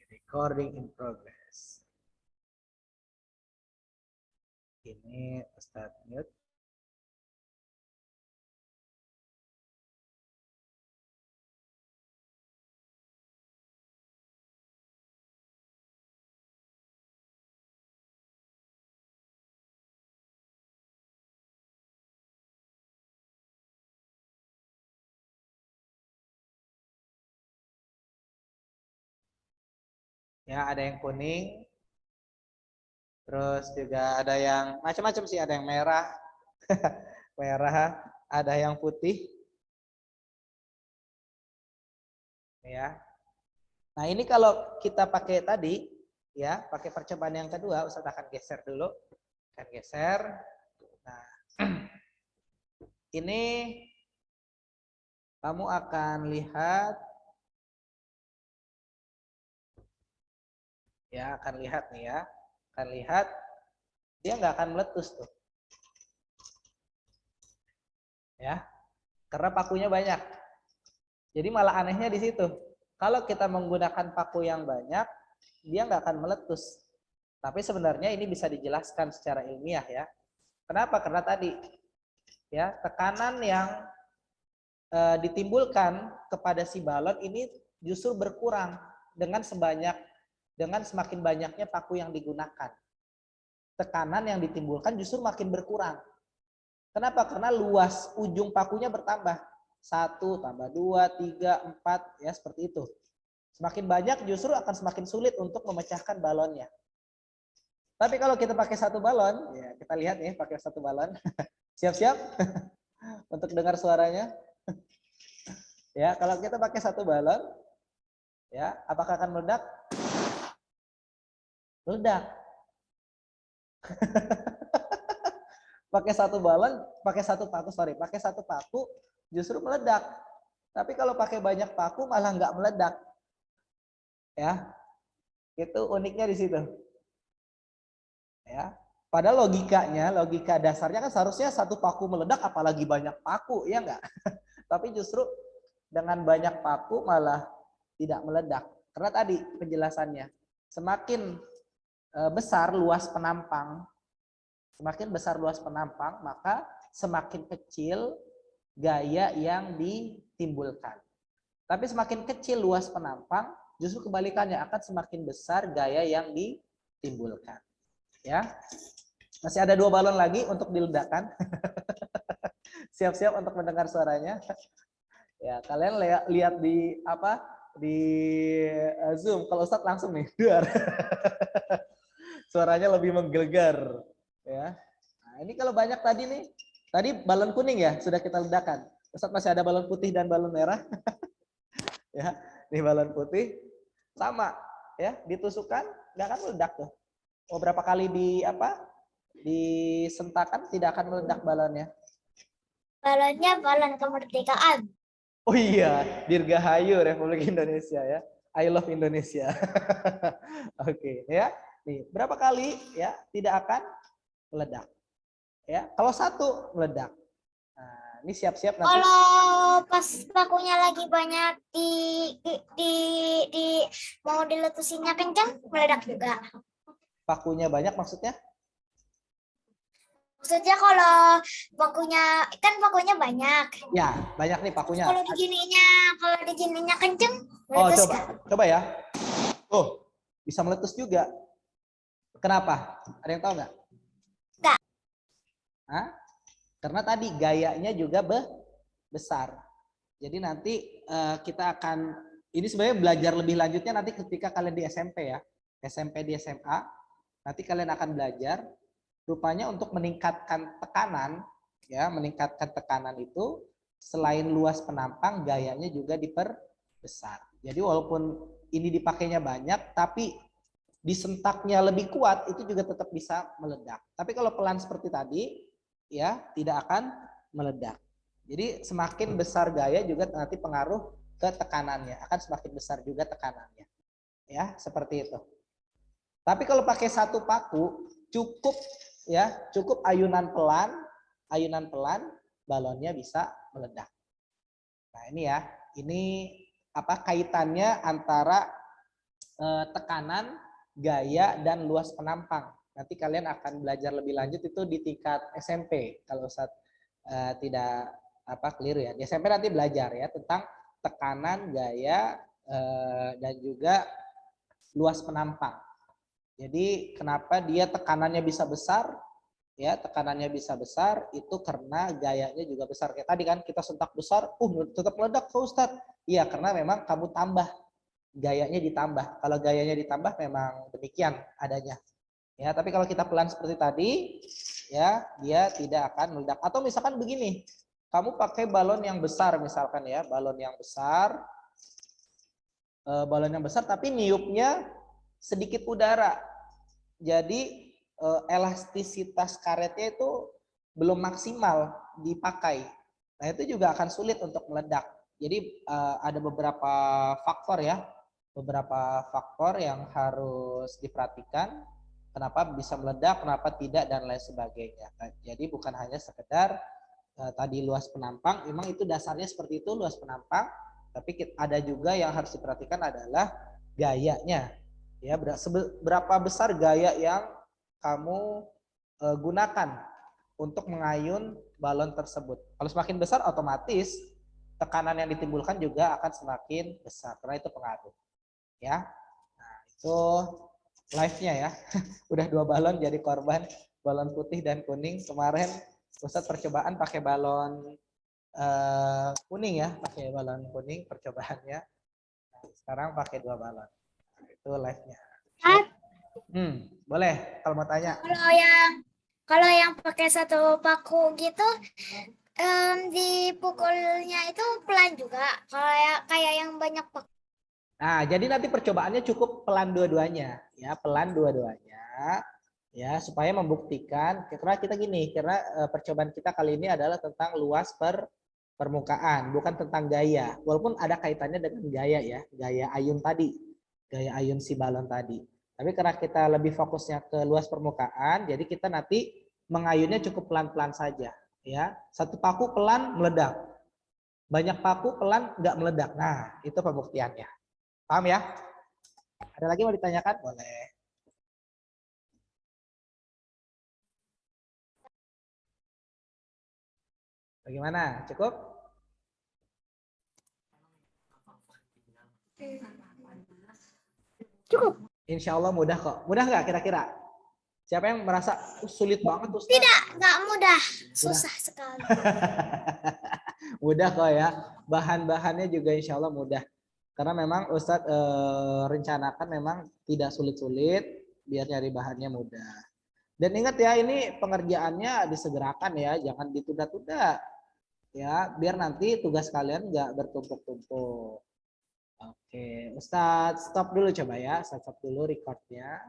Recording in progress. Ini start mute. Ya, ada yang kuning. Terus juga ada yang macam-macam sih, ada yang merah. Merah, ada yang putih. Ya. Nah, ini kalau kita pakai tadi ya, pakai percobaan yang kedua, Ustaz akan geser dulu. Akan geser. Nah, ini kamu akan lihat ya, akan lihat nih ya. Akan lihat dia nggak akan meletus tuh. Ya. Karena pakunya banyak. Jadi malah anehnya di situ. Kalau kita menggunakan paku yang banyak, dia nggak akan meletus. Tapi sebenarnya ini bisa dijelaskan secara ilmiah ya. Kenapa? Karena tadi ya tekanan yang ditimbulkan kepada si balon ini justru berkurang dengan semakin banyaknya paku yang digunakan. Tekanan yang ditimbulkan justru makin berkurang. Kenapa? Karena luas ujung pakunya bertambah. 1 tambah 2, 3, 4 ya seperti itu. Semakin banyak justru akan semakin sulit untuk memecahkan balonnya. Tapi kalau kita pakai satu balon, ya kita lihat nih pakai satu balon. Siap-siap untuk dengar suaranya? Ya, kalau kita pakai satu balon, ya, apakah akan meledak? Meledak. Pakai satu balon, pakai satu paku justru meledak. Tapi kalau pakai banyak paku malah nggak meledak. Ya, itu uniknya di situ. Ya, pada logika dasarnya kan seharusnya satu paku meledak, apalagi banyak paku, ya nggak? Tapi justru dengan banyak paku malah tidak meledak. Karena tadi penjelasannya, semakin besar luas penampang, maka semakin kecil gaya yang ditimbulkan. Tapi semakin kecil luas penampang, justru kebalikannya akan semakin besar gaya yang ditimbulkan. Ya, masih ada 2 balon lagi untuk diledakkan. Siap-siap untuk mendengar suaranya. Ya, kalian lihat di apa? Di Zoom. Kalau Ustadz langsung nih, duar. Suaranya lebih menggelegar, ya. Nah, ini kalau banyak tadi nih. Tadi balon kuning ya, sudah kita ledakan. Ustadz masih ada balon putih dan balon merah. Ya, ini balon putih sama ya, ditusukkan nggak akan meledak tuh. Mau berapa kali disentakan tidak akan meledak balonnya. Balonnya balon kemerdekaan. Oh iya, Dirgahayu Republik Indonesia ya. I love Indonesia. Oke, ya. Nih, berapa kali ya tidak akan meledak. Ya, kalau satu meledak. Nah, ini siap-siap nanti. Kalau pas pakunya lagi banyak di mau diletusinnya kencang, meledak juga. Pakunya banyak maksudnya? Maksudnya kalau pakunya banyak. Ya, banyak nih pakunya. Kalau digininya kenceng, Oh, meletus coba ya. Oh, bisa meletus juga. Kenapa? Ada yang tahu nggak? Nggak. Hah? Karena tadi gayanya juga besar. Jadi nanti kita akan, ini sebenarnya belajar lebih lanjutnya nanti ketika kalian di SMP ya. SMP di SMA, nanti kalian akan belajar rupanya untuk meningkatkan tekanan, ya, meningkatkan tekanan itu selain luas penampang, gayanya juga diperbesar. Jadi walaupun ini dipakainya banyak, tapi disentaknya lebih kuat, itu juga tetap bisa meledak. Tapi kalau pelan seperti tadi, ya tidak akan meledak. Jadi semakin besar gaya juga nanti pengaruh ke tekanannya, akan semakin besar juga tekanannya. Ya, seperti itu. Tapi kalau pakai satu paku, cukup ayunan pelan, balonnya bisa meledak. Nah, ini ya, ini apa kaitannya antara tekanan, gaya, dan luas penampang. Nanti kalian akan belajar lebih lanjut itu di tingkat SMP. Kalau Ustadz tidak keliru ya. Di SMP nanti belajar ya tentang tekanan, gaya, dan juga luas penampang. Jadi kenapa dia tekanannya bisa besar? Ya, tekanannya bisa besar itu karena gayanya juga besar. Kayak tadi kan kita sentak besar, tetap meledak ke Ustadz. Iya, karena memang kamu tambah, gayanya ditambah. Kalau gayanya ditambah memang demikian adanya. Ya, tapi kalau kita pelan seperti tadi, ya dia tidak akan meledak. Atau misalkan begini, kamu pakai balon yang besar misalkan ya, balon yang besar tapi niupnya sedikit udara. Jadi elastisitas karetnya itu belum maksimal dipakai. Nah, itu juga akan sulit untuk meledak. Jadi ada beberapa faktor ya, beberapa faktor yang harus diperhatikan. Kenapa bisa meledak, kenapa tidak, dan lain sebagainya. Jadi bukan hanya sekedar tadi luas penampang, memang itu dasarnya seperti itu, luas penampang. Tapi ada juga yang harus diperhatikan adalah gayanya. Ya, berapa besar gaya yang kamu gunakan untuk mengayun balon tersebut. Kalau semakin besar otomatis tekanan yang ditimbulkan juga akan semakin besar karena itu pengaruh. Ya. Nah, itu live-nya ya. Udah 2 balon jadi korban, balon putih dan kuning. Kemarin Ustadz percobaan pakai balon kuning ya, pakai balon kuning percobaannya. Nah, sekarang pakai 2 balon. Nah, itu live-nya. Boleh kalau mau tanya. Kalau yang pakai satu paku gitu, dipukulnya itu pelan juga. Kayak yang banyak paku. Nah, jadi nanti percobaannya cukup pelan dua-duanya, ya pelan dua-duanya, ya supaya membuktikan. Karena kita gini, karena percobaan kita kali ini adalah tentang luas permukaan, bukan tentang gaya. Walaupun ada kaitannya dengan gaya ya, gaya ayun tadi, gaya ayun si balon tadi. Tapi karena kita lebih fokusnya ke luas permukaan, jadi kita nanti mengayunnya cukup pelan-pelan saja. Ya, satu paku pelan meledak, banyak paku pelan nggak meledak. Nah, itu pembuktiannya. Paham ya? Ada lagi mau ditanyakan? Boleh. Bagaimana? Cukup? Cukup. Insya Allah mudah kok. Mudah nggak kira-kira? Siapa yang merasa sulit banget Ustaz? Tidak, nggak mudah. Susah sekali. Mudah kok ya. Bahan-bahannya juga insya Allah mudah. Karena memang Ustadz rencanakan memang tidak sulit-sulit, biar nyari bahannya mudah. Dan ingat ya, ini pengerjaannya disegerakan ya, jangan ditunda-tunda. Ya, biar nanti tugas kalian nggak bertumpuk-tumpuk. Oke, Ustadz stop dulu coba ya, Ustadz stop dulu recordnya.